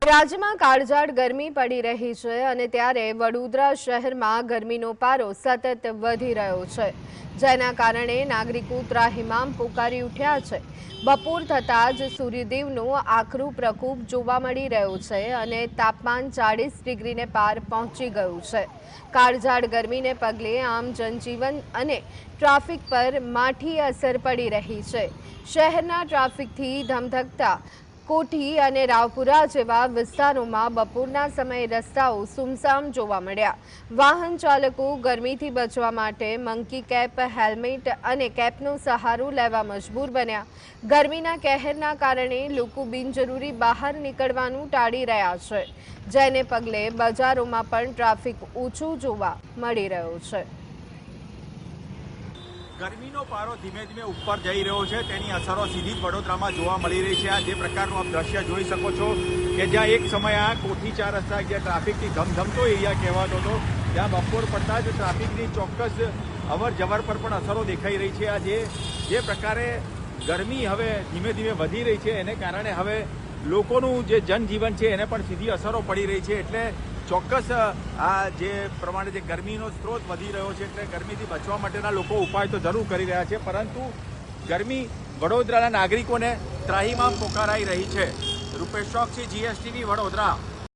રાજ્યમાં કાળઝાળ ગરમી પડી રહી છે અને ત્યારે વડોદરા શહેરમાં ગરમીનો પારો સતત વધી રહ્યો છે, જેના કારણે નાગરિકો ત્રાહિમામ પોકારી ઉઠ્યા છે। બપોર થતાં જ સૂર્યદેવનો આકરું પ્રકોપ જોવા મળી રહ્યો છે અને તાપમાન 40 ડિગ્રીને પાર પહોંચી ગયું છે। કાળઝાળ ગરમીને પગલે આમ જનજીવન અને ટ્રાફિક પર માઠી અસર પડી રહી છે। શહેરના ટ્રાફિકથી ધમધકતા કોઠી અને રાવપુરા જેવા વિસ્તારોમાં બપોરના સમયે રસ્તાઓ સુમસામ જોવા મળ્યા। વાહન ચાલકો ગરમીથી બચવા માટે મંકી કેપ, હેલ્મેટ અને કેપનો સહારો લેવા મજબૂર બન્યા। ગરમીના કહેરના કારણે લોકો બિનજરૂરી બહાર નીકળવાનું ટાળી રહ્યા છે, જેને પગલે બજારોમાં પણ ટ્રાફિક ઓછો જોવા મળી રહ્યો છે। ગરમીનો પારો ધીમે ધીમે ઉપર જઈ રહ્યો છે, તેની અસરો સીધી જ વડોદરામાં જોવા મળી રહી છે। આ જે પ્રકારનું આપ દ્રશ્ય જોઈ શકો છો કે જ્યાં એક સમય આ કોઠી 4 રસ્તા જ્યાં ટ્રાફિકથી ધમધમતો એરિયા કહેવાતો હતો, ત્યાં બપોર પડતા જ ટ્રાફિકની ચોક્કસ અવર જવર પર પણ અસરો દેખાઈ રહી છે। આ જે પ્રકારે ગરમી હવે ધીમે ધીમે વધી રહી છે, એને કારણે હવે લોકોનું જે જનજીવન છે એને પણ સીધી અસરો પડી રહી છે। એટલે ચોક્કસ આ જે પ્રમાણે જે ગરમીનો સ્ત્રોત વધી રહ્યો છે, એટલે ગરમીથી બચવા માટેના લોકો ઉપાય તો જરૂર કરી રહ્યા છે, પરંતુ ગરમી વડોદરાના નાગરિકોને ત્રાહિમામ પોકારાઈ રહી છે। રૂપેશ ચોકસી, GSTV, વડોદરા।